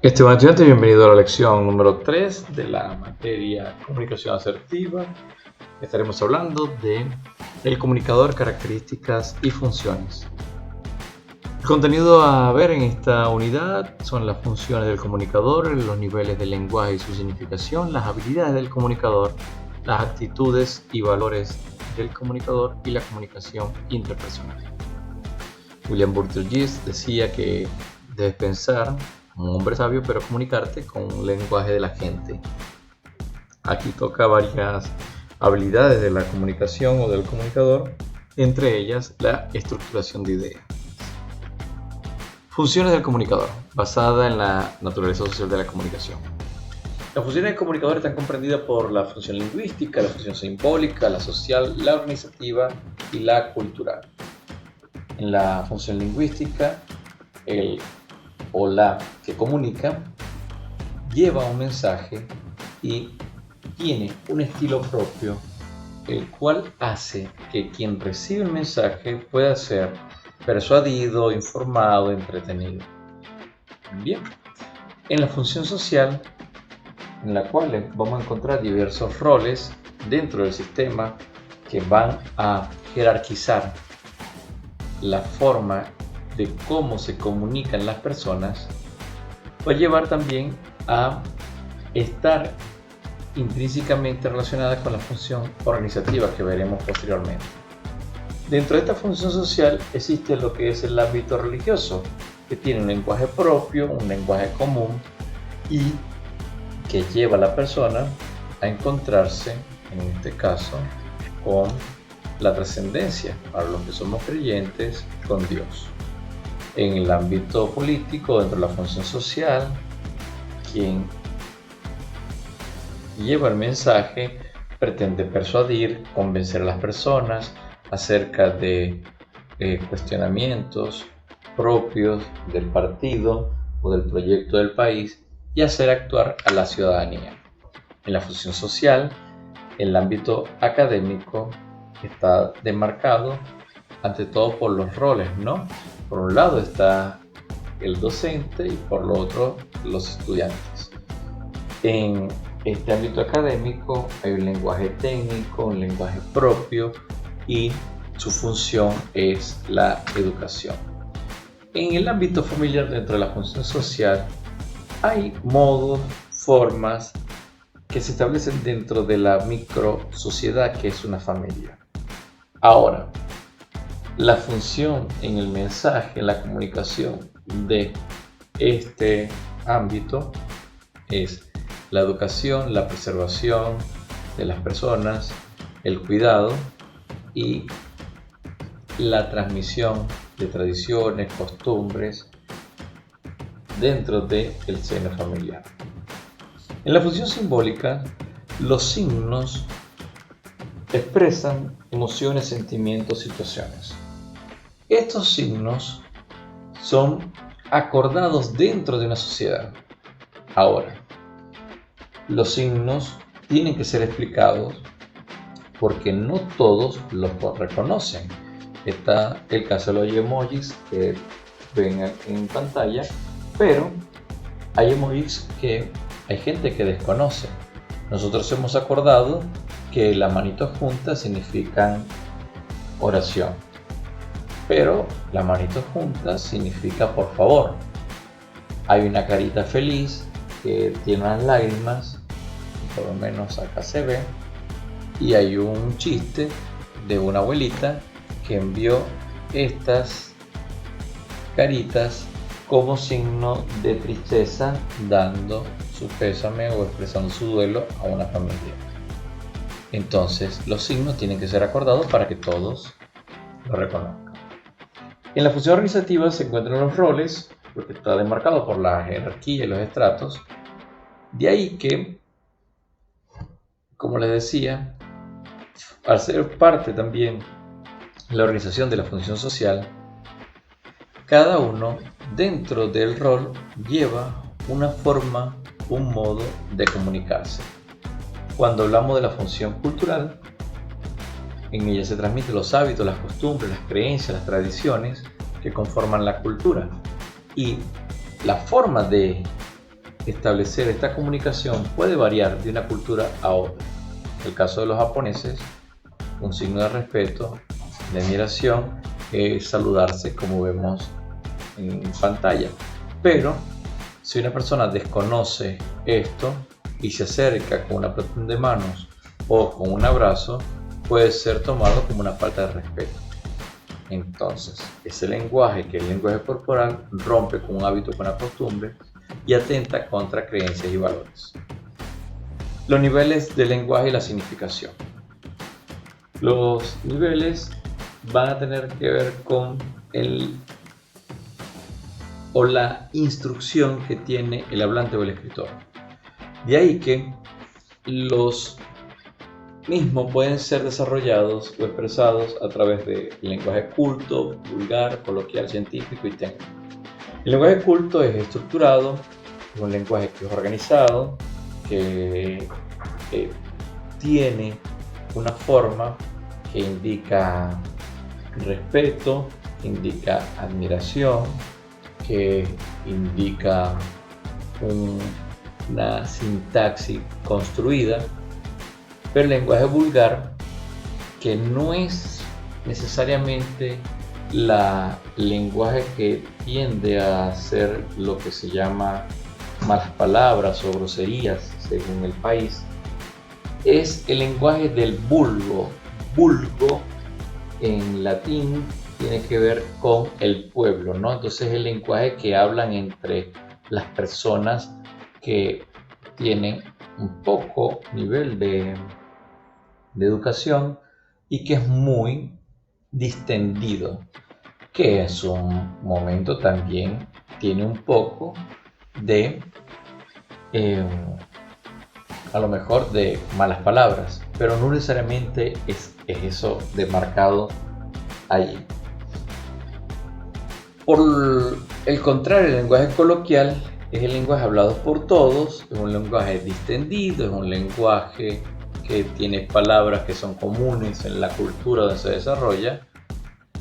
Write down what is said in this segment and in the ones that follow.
Estimado estudiante, bienvenido a la lección número 3 de la materia Comunicación Asertiva. Estaremos hablando de el comunicador, características y funciones. El contenido a ver en esta unidad son las funciones del comunicador, los niveles del lenguaje y su significación, las habilidades del comunicador, las actitudes y valores del comunicador y la comunicación interpersonal. William Butler Yeats decía que debes pensar como un hombre sabio, pero comunicarte con un lenguaje de la gente. Aquí toca varias habilidades de la comunicación o del comunicador, entre ellas la estructuración de ideas. Funciones del comunicador, basada en la naturaleza social de la comunicación. Las funciones del comunicador están comprendidas por la función lingüística, la función simbólica, la social, la organizativa y la cultural. En la función lingüística, el o la que comunica lleva un mensaje y tiene un estilo propio, el cual hace que quien recibe el mensaje pueda ser persuadido, informado, entretenido. Bien, en la función social, en la cual vamos a encontrar diversos roles dentro del sistema que van a jerarquizar la forma de cómo se comunican las personas, va a llevar también a estar intrínsecamente relacionada con la función organizativa que veremos posteriormente. Dentro de esta función social existe lo que es el ámbito religioso, que tiene un lenguaje propio, un lenguaje común y que lleva a la persona a encontrarse, en este caso, con la trascendencia, para los que somos creyentes, con Dios. En el ámbito político, dentro de la función social, quien lleva el mensaje pretende persuadir, convencer a las personas acerca de cuestionamientos propios del partido o del proyecto del país y hacer actuar a la ciudadanía. En la función social, el ámbito académico está demarcado ante todo por los roles, ¿no? Por un lado está el docente y por lo otro los estudiantes. En este ámbito académico hay un lenguaje técnico, un lenguaje propio y su función es la educación. En el ámbito familiar, dentro de la función social, hay modos, formas que se establecen dentro de la micro sociedad que es una familia. Ahora, la función en el mensaje, en la comunicación de este ámbito es la educación, la preservación de las personas, el cuidado y la transmisión de tradiciones, costumbres dentro del seno familiar. En la función simbólica, los signos expresan emociones, sentimientos, situaciones. Estos signos son acordados dentro de una sociedad. Ahora, los signos tienen que ser explicados porque no todos los reconocen. Está el caso de los emojis que ven en pantalla, pero hay emojis que hay gente que desconoce. Nosotros hemos acordado que las manitos juntas significan oración, pero las manitos juntas significa por favor. Hay una carita feliz que tiene unas lágrimas, por lo menos acá se ve, y hay un chiste de una abuelita que envió estas caritas como signo de tristeza, dando su pésame o expresando su duelo a una familia. Entonces, los signos tienen que ser acordados para que todos lo reconozcan. En la función organizativa se encuentran los roles, porque está demarcado por la jerarquía y los estratos. De ahí que, como les decía, al ser parte también de la organización de la función social, cada uno dentro del rol lleva una forma, un modo de comunicarse. Cuando hablamos de la función cultural, en ella se transmiten los hábitos, las costumbres, las creencias, las tradiciones que conforman la cultura. Y la forma de establecer esta comunicación puede variar de una cultura a otra. En el caso de los japoneses, un signo de respeto, de admiración, es saludarse como vemos en pantalla. Pero si una persona desconoce esto y se acerca con un apretón de manos o con un abrazo, puede ser tomado como una falta de respeto. Entonces, ese lenguaje, que es el lenguaje corporal, rompe con un hábito, con una costumbre y atenta contra creencias y valores. Los niveles del lenguaje y la significación. Los niveles van a tener que ver con la instrucción que tiene el hablante o el escritor. De ahí que los mismos pueden ser desarrollados o expresados a través del lenguaje culto, vulgar, coloquial, científico y técnico. El lenguaje culto es estructurado, es un lenguaje que es organizado, que tiene una forma que indica respeto, que indica admiración, que indica una sintaxis construida. Pero el lenguaje vulgar, que no es necesariamente el lenguaje que tiende a hacer lo que se llama malas palabras o groserías según el país, es el lenguaje del vulgo. Vulgo en latín tiene que ver con el pueblo, ¿no? Entonces es el lenguaje que hablan entre las personas que tienen un poco nivel de educación y que es muy distendido, que en su momento también tiene un poco de a lo mejor de malas palabras, pero no necesariamente es eso demarcado allí. Por el contrario, el lenguaje coloquial es el lenguaje hablado por todos, es un lenguaje distendido, es un lenguaje que tiene palabras que son comunes en la cultura donde se desarrolla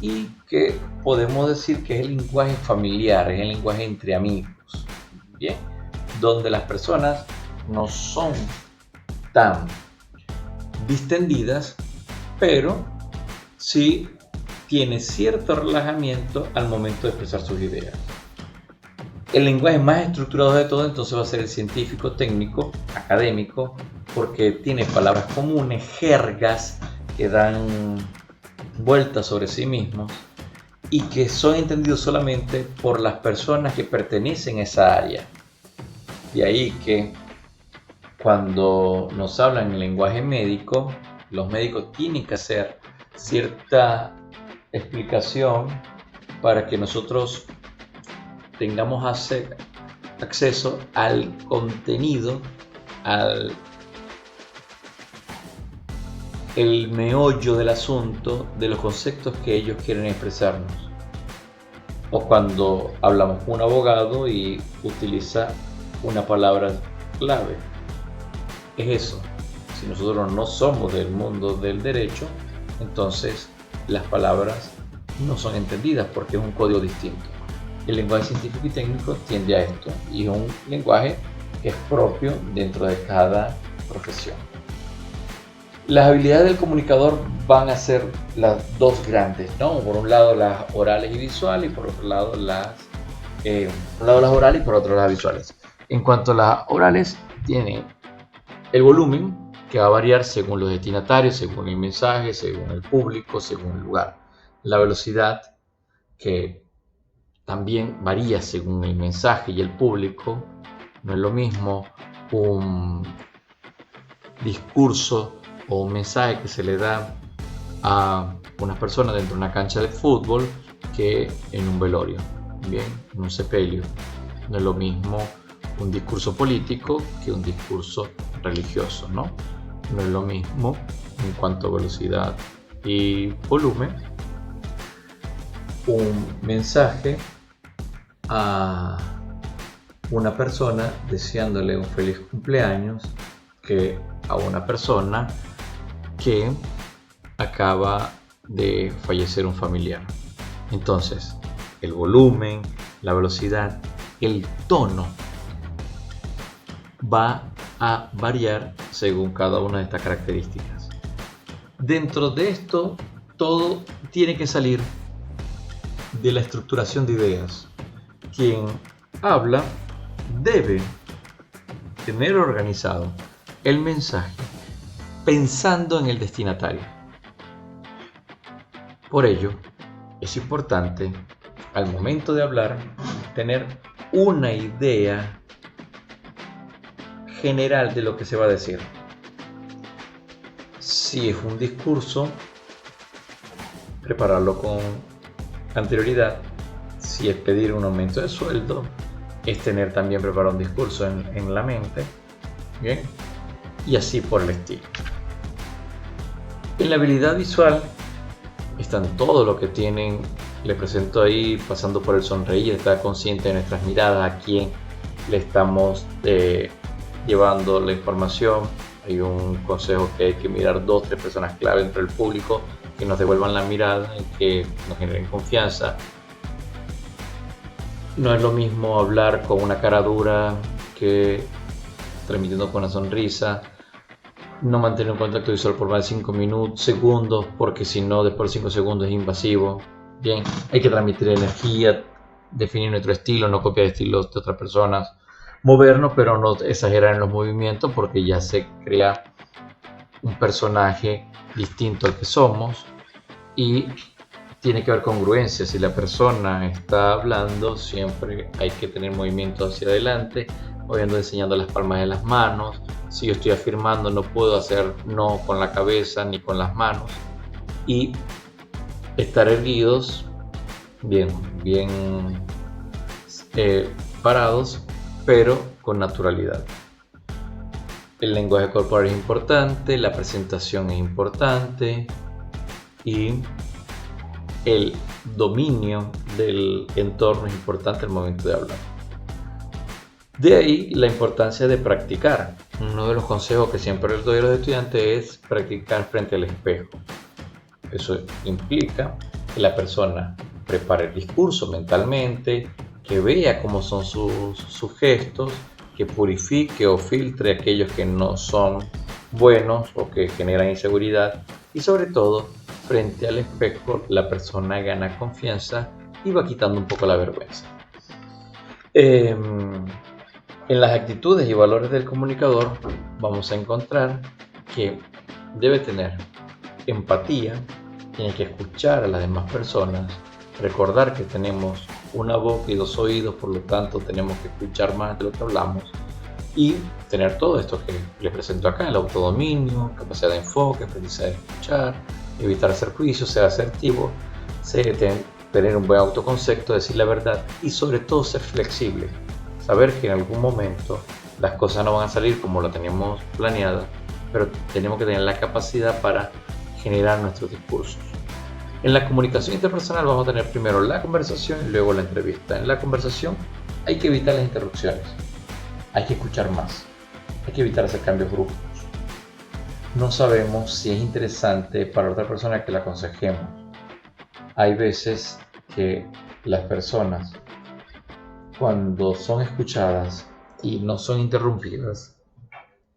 y que podemos decir que es el lenguaje familiar, es el lenguaje entre amigos, ¿bien? Donde las personas no son tan distendidas, pero sí tiene cierto relajamiento al momento de expresar sus ideas. El lenguaje más estructurado de todo entonces va a ser el científico, técnico, académico, porque tiene palabras comunes, jergas que dan vueltas sobre sí mismos y que son entendidos solamente por las personas que pertenecen a esa área. De ahí que cuando nos hablan en lenguaje médico, los médicos tienen que hacer cierta explicación para que nosotros tengamos acceso al contenido, el meollo del asunto, de los conceptos que ellos quieren expresarnos. O cuando hablamos con un abogado y utiliza una palabra clave. Es eso. Si nosotros no somos del mundo del derecho, entonces las palabras no son entendidas porque es un código distinto. El lenguaje científico y técnico tiende a esto y es un lenguaje que es propio dentro de cada profesión. Las habilidades del comunicador van a ser las dos grandes, ¿no? Por un lado las orales y visuales y por otro lado las orales y por otro lado las visuales. En cuanto a las orales, tienen el volumen, que va a variar según los destinatarios, según el mensaje, según el público, según el lugar. La velocidad, que también varía según el mensaje y el público. No es lo mismo un discurso o un mensaje que se le da a unas personas dentro de una cancha de fútbol que en un velorio, bien, en un sepelio. No es lo mismo un discurso político que un discurso religioso, ¿no? No es lo mismo en cuanto a velocidad y volumen un mensaje a una persona deseándole un feliz cumpleaños que a una persona que acaba de fallecer un familiar. Entonces, el volumen, la velocidad, el tono va a variar según cada una de estas características. Dentro de esto, todo tiene que salir de la estructuración de ideas. Quien habla debe tener organizado el mensaje pensando en el destinatario. Por ello, es importante al momento de hablar tener una idea general de lo que se va a decir. Si es un discurso, prepararlo con anterioridad. Si es pedir un aumento de sueldo, es tener también preparado un discurso en la mente. Bien, y así por el estilo. En la habilidad visual están todo lo que tienen. Les presento ahí, pasando por el sonreír, estar consciente de nuestras miradas, a quién le estamos llevando la información. Hay un consejo que hay que mirar 2-3 personas clave entre el público que nos devuelvan la mirada y que nos generen confianza. No es lo mismo hablar con una cara dura que transmitiendo con una sonrisa. No mantener un contacto visual por más de 5 segundos, porque si no, después de 5 segundos es invasivo. Bien, hay que transmitir energía, definir nuestro estilo, no copiar estilos de otras personas. Movernos, pero no exagerar en los movimientos, porque ya se crea un personaje distinto al que somos. Y tiene que haber congruencia. Si la persona está hablando, siempre hay que tener movimiento hacia adelante, moviendo, enseñando las palmas de las manos. Si yo estoy afirmando, no puedo hacer no con la cabeza ni con las manos. Y estar erguidos, bien parados, pero con naturalidad. El lenguaje corporal es importante, la presentación es importante y el dominio del entorno es importante al momento de hablar. De ahí la importancia de practicar. Uno de los consejos que siempre les doy a los estudiantes es practicar frente al espejo. Eso implica que la persona prepare el discurso mentalmente, que vea cómo son sus gestos, que purifique o filtre aquellos que no son buenos o que generan inseguridad, y sobre todo, frente al espejo, la persona gana confianza y va quitando un poco la vergüenza. En las actitudes y valores del comunicador vamos a encontrar que debe tener empatía, tiene que escuchar a las demás personas, recordar que tenemos una boca y 2 oídos, por lo tanto tenemos que escuchar más de lo que hablamos, y tener todo esto que les presento acá: el autodominio, capacidad de enfoque, aprendizaje de escuchar, evitar hacer juicios, ser asertivo, tener un buen autoconcepto, decir la verdad y sobre todo ser flexible, saber que en algún momento las cosas no van a salir como lo teníamos planeado, pero tenemos que tener la capacidad para generar nuestros discursos. En la comunicación interpersonal vamos a tener primero la conversación y luego la entrevista. En la conversación hay que evitar las interrupciones, hay que escuchar más, hay que evitar hacer cambios bruscos. No sabemos si es interesante para otra persona que la aconsejemos. Hay veces que las personas, cuando son escuchadas y no son interrumpidas,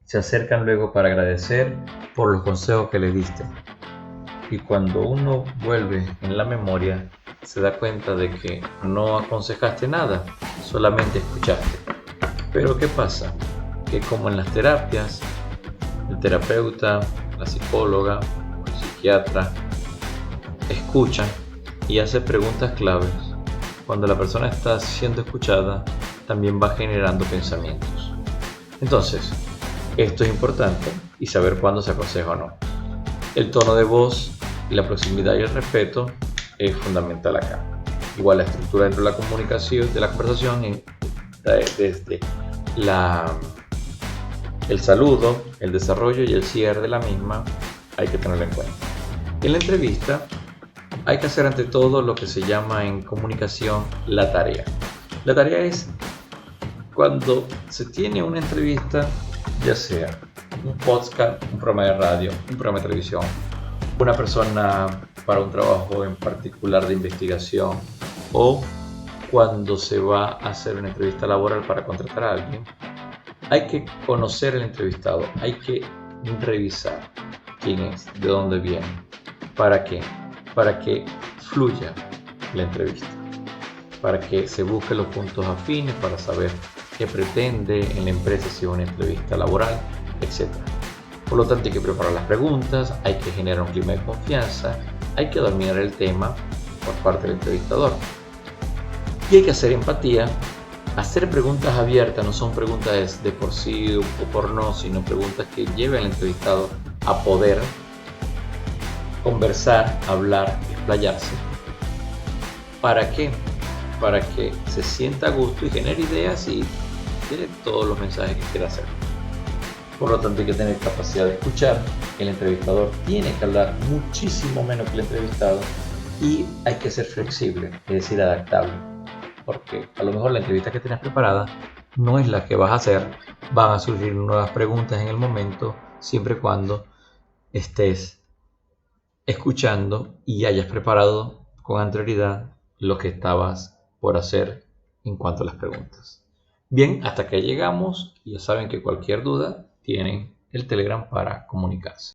se acercan luego para agradecer por los consejos que le diste. Y cuando uno vuelve en la memoria, se da cuenta de que no aconsejaste nada, solamente escuchaste. Pero ¿qué pasa? Que como en las terapias, el terapeuta, la psicóloga o el psiquiatra escuchan y hace preguntas claves. Cuando la persona está siendo escuchada, también va generando pensamientos. Entonces, esto es importante y saber cuándo se aconseja o no. El tono de voz y la proximidad y el respeto es fundamental acá. Igual la estructura dentro de la comunicación, de la conversación, desde el saludo, el desarrollo y el cierre de la misma, hay que tenerlo en cuenta. En la entrevista hay que hacer ante todo lo que se llama en comunicación la tarea. La tarea es cuando se tiene una entrevista, ya sea un podcast, un programa de radio, un programa de televisión, una persona para un trabajo en particular de investigación, o cuando se va a hacer una entrevista laboral para contratar a alguien, Hay que conocer al entrevistado, hay que revisar quién es, de dónde viene, para qué, para que fluya la entrevista, para que se busquen los puntos afines, para saber qué pretende en la empresa, si es una entrevista laboral, etc. Por lo tanto, hay que preparar las preguntas, hay que generar un clima de confianza, hay que dominar el tema por parte del entrevistador. Y hay que hacer empatía. Hacer preguntas abiertas, no son preguntas de por sí o por no, sino preguntas que lleven al entrevistado a poder conversar, hablar, explayarse. ¿Para qué? Para que se sienta a gusto y genere ideas y dé todos los mensajes que quiera hacer. Por lo tanto, hay que tener capacidad de escuchar. El entrevistador tiene que hablar muchísimo menos que el entrevistado y hay que ser flexible, es decir, adaptable. Porque a lo mejor la entrevista que tienes preparada no es la que vas a hacer, van a surgir nuevas preguntas en el momento, siempre y cuando estés escuchando y hayas preparado con anterioridad lo que estabas por hacer en cuanto a las preguntas. Bien, hasta que llegamos, ya saben que cualquier duda tienen el Telegram para comunicarse.